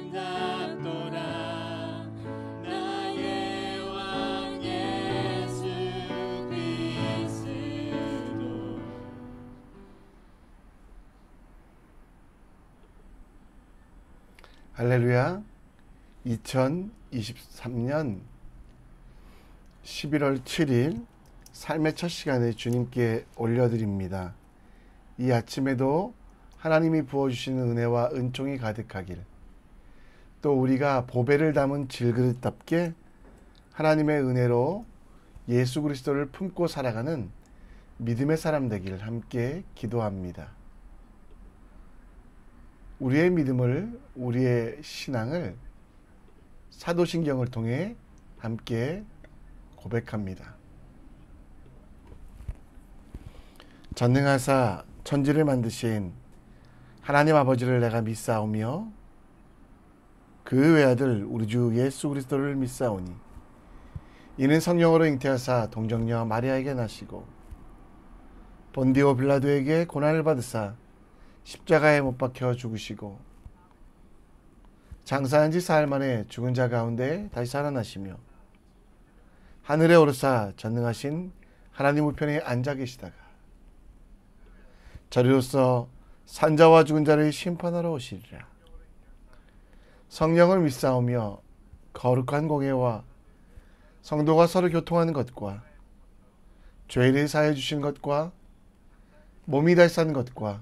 아름답도다 나의 왕 예수 그리스도. 할렐루야. 2023년 11월 7일 삶의 첫 시간에 주님께 올려드립니다. 이 아침에도 하나님이 부어주시는 은혜와 은총이 가득하길, 또 우리가 보배를 담은 질그릇답게 하나님의 은혜로 예수 그리스도를 품고 살아가는 믿음의 사람 되길 함께 기도합니다. 우리의 믿음을, 우리의 신앙을 사도신경을 통해 함께 고백합니다. 전능하사 천지를 만드신 하나님 아버지를 내가 믿사오며 그 외아들 우리 주 예수 그리스도를 믿사오니 이는 성령으로 잉태하사 동정녀 마리아에게 나시고 본디오 빌라도에게 고난을 받으사 십자가에 못 박혀 죽으시고 장사한 지 사흘 만에 죽은 자 가운데 다시 살아나시며 하늘에 오르사 전능하신 하나님 우편에 앉아 계시다가 저리로서 산자와 죽은 자를 심판하러 오시리라. 성령을 믿사오며 거룩한 공예와 성도가 서로 교통하는 것과 죄를 사해 주신 것과 몸이 다시 사는 것과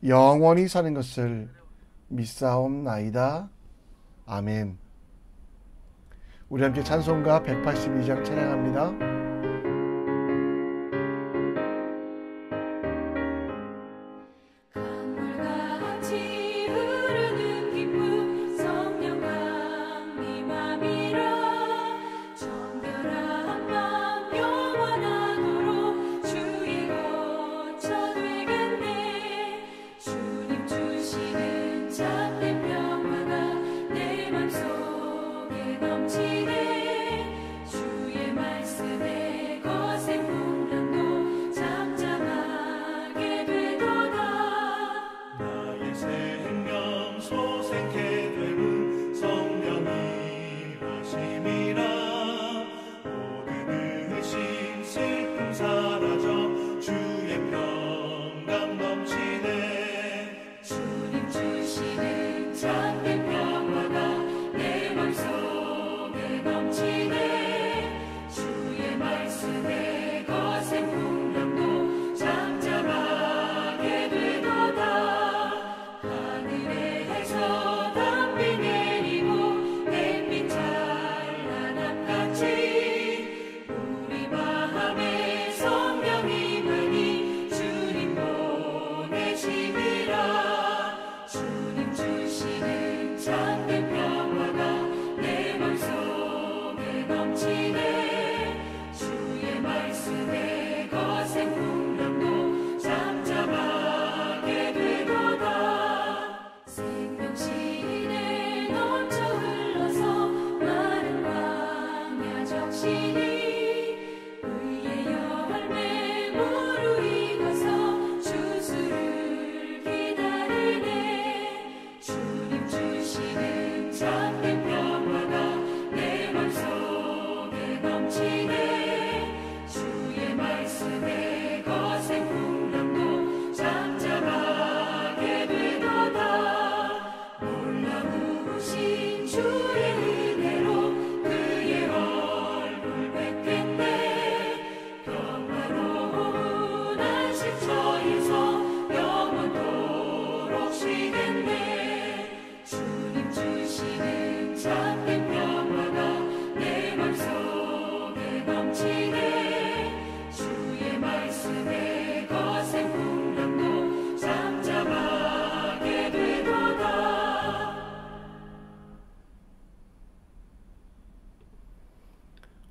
영원히 사는 것을 믿사옵나이다. 아멘. 우리 함께 찬송가 182장 찬양합니다.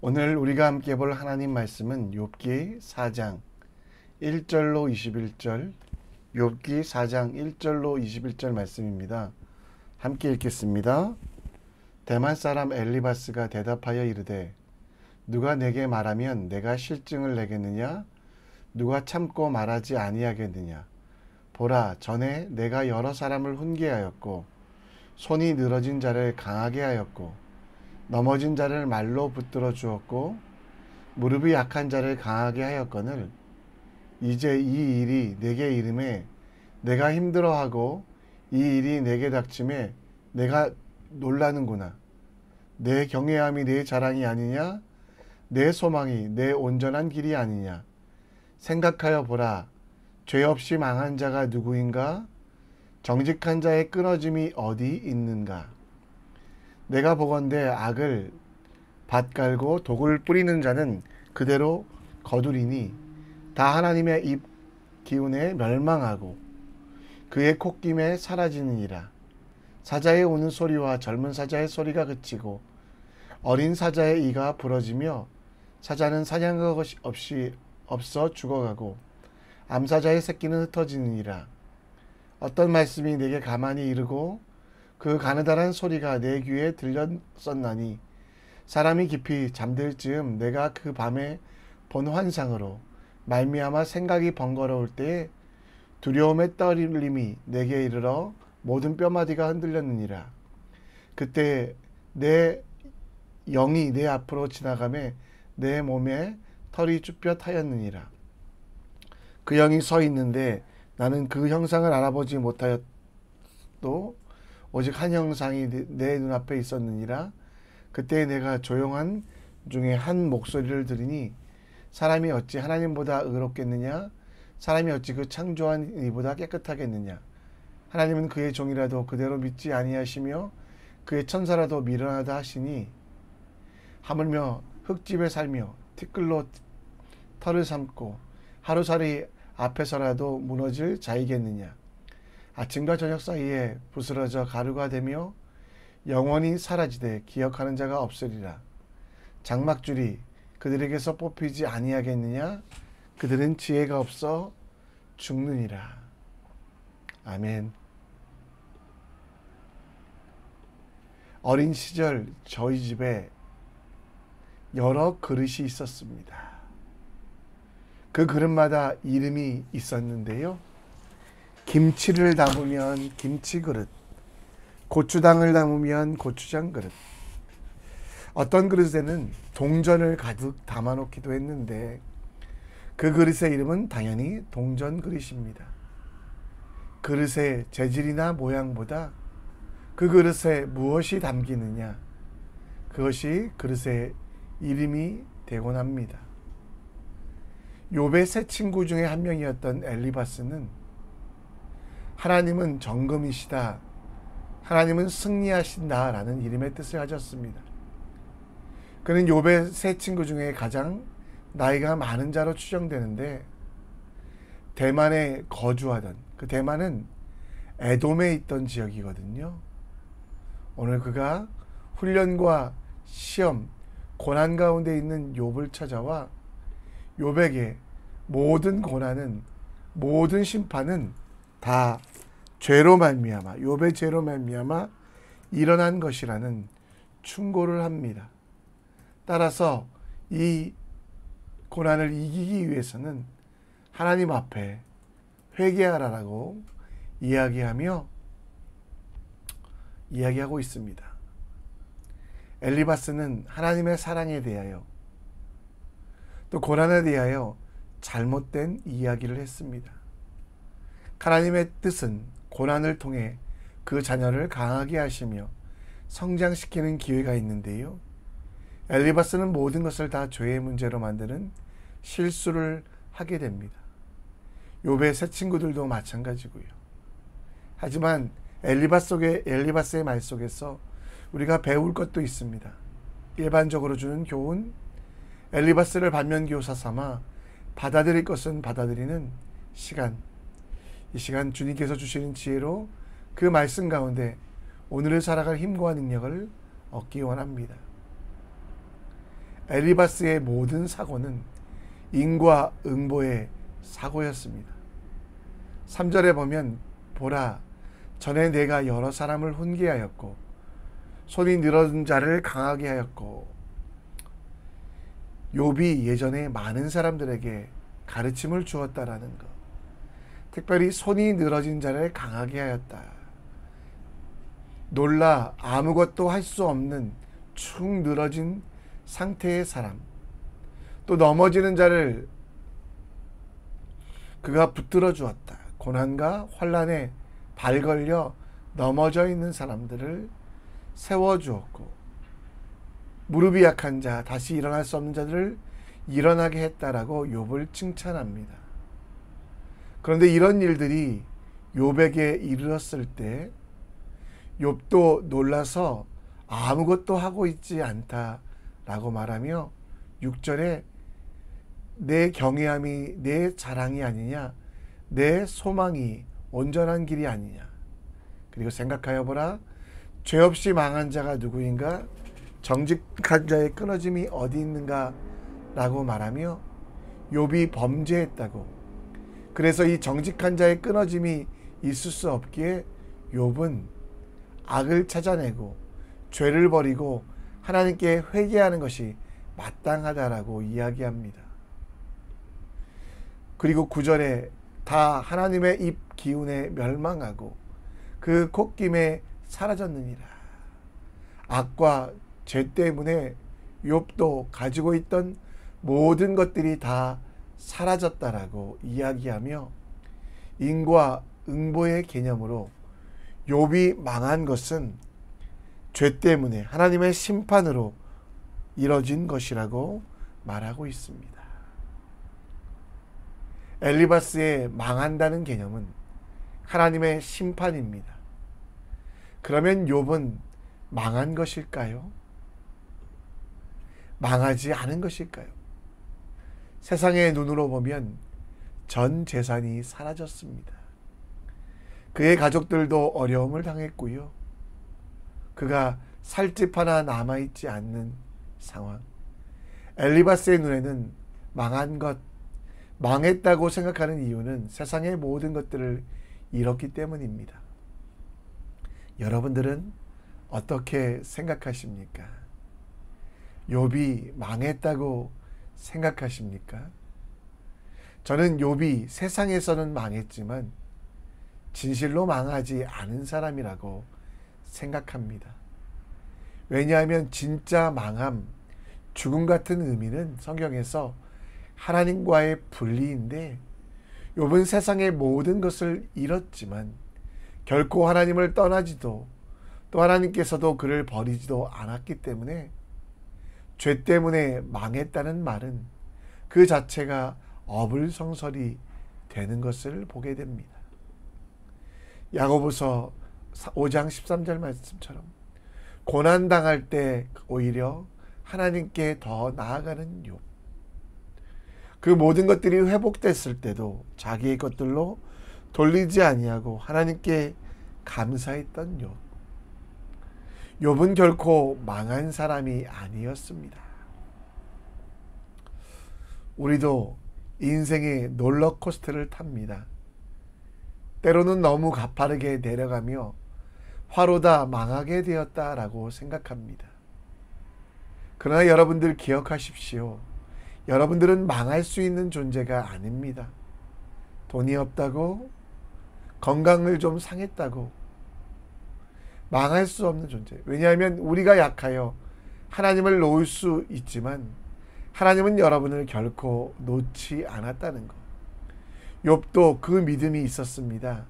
오늘 우리가 함께 볼 하나님 말씀은 욥기 4장 1절로 21절, 욥기 4장 1절로 21절 말씀입니다. 함께 읽겠습니다. 대만 사람 엘리바스가 대답하여 이르되 누가 내게 말하면 내가 실증을 내겠느냐? 누가 참고 말하지 아니하겠느냐? 보라, 전에 내가 여러 사람을 훈계하였고 손이 늘어진 자를 강하게 하였고 넘어진 자를 말로 붙들어 주었고 무릎이 약한 자를 강하게 하였거늘 이제 이 일이 내게 이름에 내가 힘들어하고 이 일이 내게 닥침에 내가 놀라는구나. 내 경외함이 내 자랑이 아니냐? 내 소망이 내 온전한 길이 아니냐? 생각하여 보라. 죄 없이 망한 자가 누구인가? 정직한 자의 끊어짐이 어디 있는가? 내가 보건대 악을 밭갈고 독을 뿌리는 자는 그대로 거두리니 다 하나님의 입 기운에 멸망하고 그의 콧김에 사라지느니라. 사자의 우는 소리와 젊은 사자의 소리가 그치고 어린 사자의 이가 부러지며 사자는 사냥거 없이 없어 죽어가고 암사자의 새끼는 흩어지느니라. 어떤 말씀이 내게 가만히 이르고 그 가느다란 소리가 내 귀에 들렸었나니 사람이 깊이 잠들 즈음 내가 그 밤에 본 환상으로 말미암아 생각이 번거로울 때에 두려움의 떨림이 내게 이르러 모든 뼈마디가 흔들렸느니라. 그때 내 영이 내 앞으로 지나가매 내 몸에 털이 쭈뼛하였느니라. 그 영이 서 있는데 나는 그 형상을 알아보지 못하였도 오직 한 형상이 내 눈앞에 있었느니라. 그때 내가 조용한 중에 한 목소리를 들으니 사람이 어찌 하나님보다 의롭겠느냐? 사람이 어찌 그 창조한 이보다 깨끗하겠느냐? 하나님은 그의 종이라도 그대로 믿지 아니하시며 그의 천사라도 미련하다 하시니 하물며 흙집에 살며 티끌로 털을 삼고 하루살이 앞에서라도 무너질 자이겠느냐? 아침과 저녁 사이에 부스러져 가루가 되며 영원히 사라지되 기억하는 자가 없으리라. 장막줄이 그들에게서 뽑히지 아니하겠느냐? 그들은 지혜가 없어 죽느니라. 아멘. 어린 시절 저희 집에 여러 그릇이 있었습니다. 그 그릇마다 이름이 있었는데요. 김치를 담으면 김치 그릇, 고추당을 담으면 고추장 그릇, 어떤 그릇에는 동전을 가득 담아놓기도 했는데 그 그릇의 이름은 당연히 동전 그릇입니다. 그릇의 재질이나 모양보다 그 그릇에 무엇이 담기느냐, 그것이 그릇의 이름이 되곤 합니다. 욥의 세 친구 중에 한 명이었던 엘리바스는 하나님은 정금이시다, 하나님은 승리하신다 라는 이름의 뜻을 가졌습니다. 그는 욥의 세 친구 중에 가장 나이가 많은 자로 추정되는데 대만에 거주하던, 그 대만은 에돔에 있던 지역이거든요. 오늘 그가 훈련과 시험, 고난 가운데 있는 욥을 찾아와 욥에게 모든 고난은, 모든 심판은 다 죄로 말미암아, 욥의 죄로 말미암아 일어난 것이라는 충고를 합니다. 따라서 이 고난을 이기기 위해서는 하나님 앞에 회개하라라고 이야기하고 있습니다. 엘리바스는 하나님의 사랑에 대하여 또 고난에 대하여 잘못된 이야기를 했습니다. 하나님의 뜻은 고난을 통해 그 자녀를 강하게 하시며 성장시키는 기회가 있는데요. 엘리바스는 모든 것을 다 죄의 문제로 만드는 실수를 하게 됩니다. 욥의 세 친구들도 마찬가지고요. 하지만 엘리바스의 말 속에서 우리가 배울 것도 있습니다. 일반적으로 주는 교훈, 엘리바스를 반면교사 삼아 받아들일 것은 받아들이는 시간, 이 시간 주님께서 주시는 지혜로 그 말씀 가운데 오늘을 살아갈 힘과 능력을 얻기 원합니다. 엘리바스의 모든 사고는 인과응보의 사고였습니다. 3절에 보면 보라, 전에 내가 여러 사람을 훈계하였고 손이 늘어진 자를 강하게 하였고, 욥이 예전에 많은 사람들에게 가르침을 주었다라는 것, 특별히 손이 늘어진 자를 강하게 하였다. 놀라 아무것도 할 수 없는 축 늘어진 상태의 사람, 또 넘어지는 자를 그가 붙들어 주었다. 고난과 환난에 발 걸려 넘어져 있는 사람들을 세워 주었고, 무릎이 약한 자, 다시 일어날 수 없는 자들을 일어나게 했다라고 욥을 칭찬합니다. 그런데 이런 일들이 욥에게 이르렀을 때 욥도 놀라서 아무것도 하고 있지 않다라고 말하며 6절에 내 경외함이 내 자랑이 아니냐, 내 소망이 온전한 길이 아니냐, 그리고 생각하여 보라, 죄 없이 망한 자가 누구인가, 정직한 자의 끊어짐이 어디 있는가 라고 말하며 욥이 범죄했다고, 그래서 이 정직한 자의 끊어짐이 있을 수 없기에 욥은 악을 찾아내고 죄를 버리고 하나님께 회개하는 것이 마땅하다라고 이야기합니다. 그리고 9절에 다 하나님의 입 기운에 멸망하고 그 콧김에 사라졌느니라. 악과 죄 때문에 욥도 가지고 있던 모든 것들이 다 사라졌다라고 이야기하며 인과 응보의 개념으로 욥이 망한 것은 죄 때문에 하나님의 심판으로 이뤄진 것이라고 말하고 있습니다. 엘리바스의 망한다는 개념은 하나님의 심판입니다. 그러면 욥은 망한 것일까요? 망하지 않은 것일까요? 세상의 눈으로 보면 전 재산이 사라졌습니다. 그의 가족들도 어려움을 당했고요. 그가 살 집 하나 남아있지 않는 상황. 엘리바스의 눈에는 망한 것, 망했다고 생각하는 이유는 세상의 모든 것들을 잃었기 때문입니다. 여러분들은 어떻게 생각하십니까? 욥이 망했다고 생각하십니까? 저는 욥이 세상에서는 망했지만 진실로 망하지 않은 사람이라고 생각합니다. 왜냐하면 진짜 망함, 죽음 같은 의미는 성경에서 하나님과의 분리인데, 욥은 세상의 모든 것을 잃었지만 결코 하나님을 떠나지도 또 하나님께서도 그를 버리지도 않았기 때문에 죄 때문에 망했다는 말은 그 자체가 어불성설이 되는 것을 보게 됩니다. 야고보서 5장 13절 말씀처럼 고난당할 때 오히려 하나님께 더 나아가는 욥, 그 모든 것들이 회복됐을 때도 자기의 것들로 돌리지 아니하고 하나님께 감사했던 욥. 욥은 결코 망한 사람이 아니었습니다. 우리도 인생의 롤러코스터를 탑니다. 때로는 너무 가파르게 내려가며 화로다 망하게 되었다라고 생각합니다. 그러나 여러분들 기억하십시오. 여러분들은 망할 수 있는 존재가 아닙니다. 돈이 없다고, 건강을 좀 상했다고 망할 수 없는 존재. 왜냐하면 우리가 약하여 하나님을 놓을 수 있지만 하나님은 여러분을 결코 놓지 않았다는 것. 욥도 그 믿음이 있었습니다.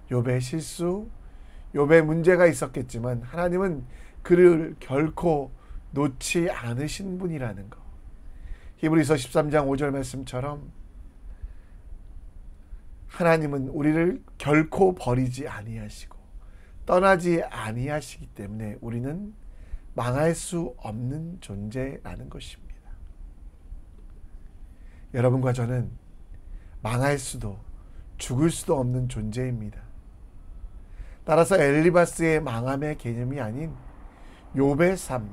욥의 실수, 욥의 문제가 있었겠지만 하나님은 그를 결코 놓지 않으신 분이라는 것. 히브리서 13장 5절 말씀처럼 하나님은 우리를 결코 버리지 아니하시고 떠나지 아니하시기 때문에 우리는 망할 수 없는 존재라는 것입니다. 여러분과 저는 망할 수도 죽을 수도 없는 존재입니다. 따라서 엘리바스의 망함의 개념이 아닌 욥의 삶,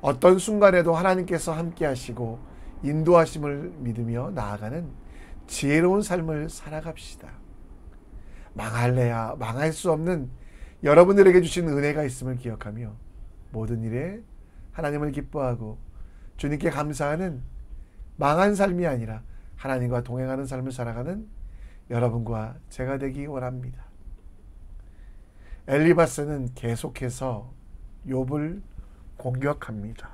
어떤 순간에도 하나님께서 함께 하시고 인도하심을 믿으며 나아가는 지혜로운 삶을 살아갑시다. 망할래야 망할 수 없는 여러분들에게 주신 은혜가 있음을 기억하며 모든 일에 하나님을 기뻐하고 주님께 감사하는 망한 삶이 아니라 하나님과 동행하는 삶을 살아가는 여러분과 제가 되기 원합니다. 엘리바스는 계속해서 욥을 공격합니다.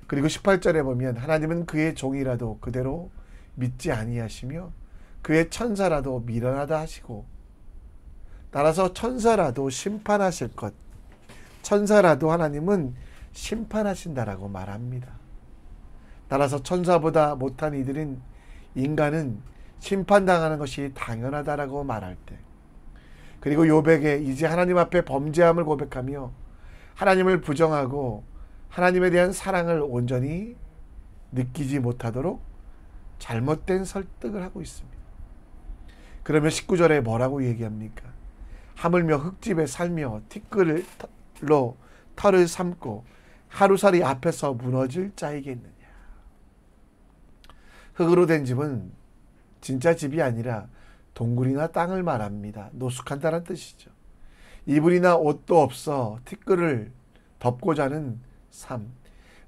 그리고 18절에 보면 하나님은 그의 종이라도 그대로 믿지 아니하시며 그의 천사라도 미련하다 하시고 따라서 천사라도 심판하실 것, 천사라도 하나님은 심판하신다라고 말합니다. 따라서 천사보다 못한 이들인 인간은 심판당하는 것이 당연하다라고 말할 때, 그리고 욥에게 이제 하나님 앞에 범죄함을 고백하며 하나님을 부정하고 하나님에 대한 사랑을 온전히 느끼지 못하도록 잘못된 설득을 하고 있습니다. 그러면 19절에 뭐라고 얘기합니까? 하물며 흙집에 살며 티끌로 털을 삼고 하루살이 앞에서 무너질 자이겠느냐. 흙으로 된 집은 진짜 집이 아니라 동굴이나 땅을 말합니다. 노숙한다는 뜻이죠. 이불이나 옷도 없어 티끌을 덮고 자는 삶,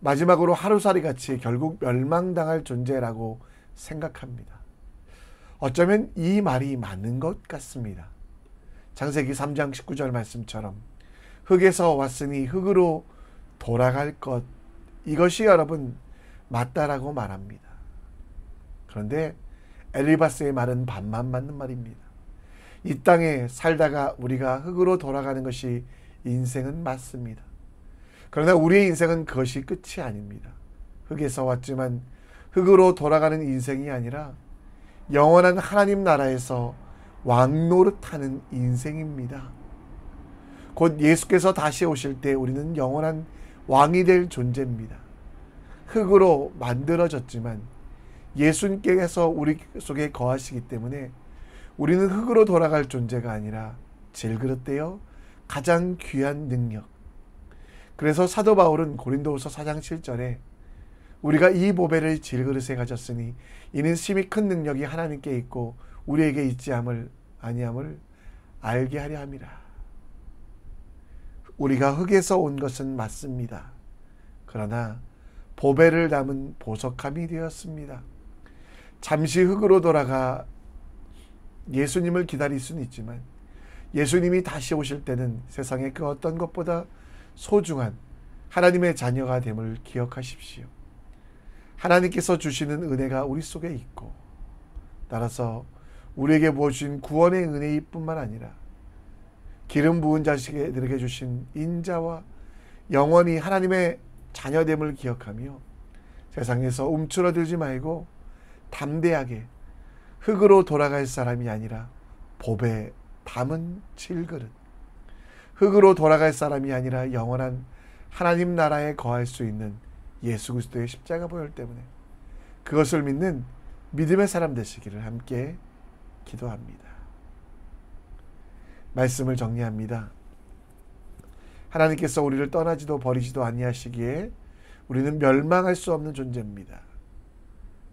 마지막으로 하루살이 같이 결국 멸망당할 존재라고 생각합니다. 어쩌면 이 말이 맞는 것 같습니다. 창세기 3장 19절 말씀처럼 흙에서 왔으니 흙으로 돌아갈 것, 이것이 여러분 맞다라고 말합니다. 그런데 엘리바스의 말은 반만 맞는 말입니다. 이 땅에 살다가 우리가 흙으로 돌아가는 것이 인생은 맞습니다. 그러나 우리의 인생은 그것이 끝이 아닙니다. 흙에서 왔지만 흙으로 돌아가는 인생이 아니라 영원한 하나님 나라에서 왕노릇하는 인생입니다. 곧 예수께서 다시 오실 때 우리는 영원한 왕이 될 존재입니다. 흙으로 만들어졌지만 예수님께서 우리 속에 거하시기 때문에 우리는 흙으로 돌아갈 존재가 아니라 질그릇되어 가장 귀한 능력. 그래서 사도 바울은 고린도후서 4장 7절에 우리가 이 보배를 질그릇에 가졌으니 이는 심히 큰 능력이 하나님께 있고 우리에게 있지 아니함을 알게 하려 함이라. 우리가 흙에서 온 것은 맞습니다. 그러나 보배를 담은 보석함이 되었습니다. 잠시 흙으로 돌아가 예수님을 기다릴 수는 있지만 예수님이 다시 오실 때는 세상의 그 어떤 것보다 소중한 하나님의 자녀가 됨을 기억하십시오. 하나님께서 주시는 은혜가 우리 속에 있고, 따라서 우리에게 부어주신 구원의 은혜일 뿐만 아니라 기름 부은 자식들에게 주신 인자와 영원히 하나님의 자녀됨을 기억하며 세상에서 움츠러들지 말고 담대하게 흙으로 돌아갈 사람이 아니라 보배 담은 질그릇, 흙으로 돌아갈 사람이 아니라 영원한 하나님 나라에 거할 수 있는 예수 그리스도의 십자가 보혈 때문에 그것을 믿는 믿음의 사람 되시기를 함께 기도합니다. 말씀을 정리합니다. 하나님께서 우리를 떠나지도 버리지도 아니하시기에 우리는 멸망할 수 없는 존재입니다.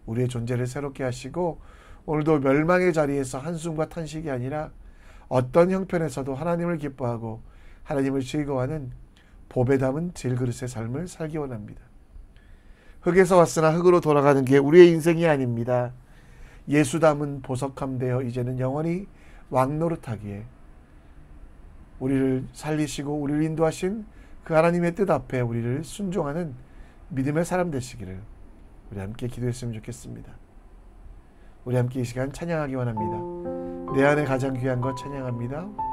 우리의 존재를 새롭게 하시고 오늘도 멸망의 자리에서 한숨과 탄식이 아니라 어떤 형편에서도 하나님을 기뻐하고 하나님을 즐거워하는 보배 담은 질그릇의 삶을 살기 원합니다. 흙에서 왔으나 흙으로 돌아가는 게 우리의 인생이 아닙니다. 예수 담은 보석함 되어 이제는 영원히 왕노릇하기에 우리를 살리시고 우리를 인도하신 그 하나님의 뜻 앞에 우리를 순종하는 믿음의 사람 되시기를 우리 함께 기도했으면 좋겠습니다. 우리 함께 이 시간 찬양하기 원합니다. 내 안에 가장 귀한 것 찬양합니다.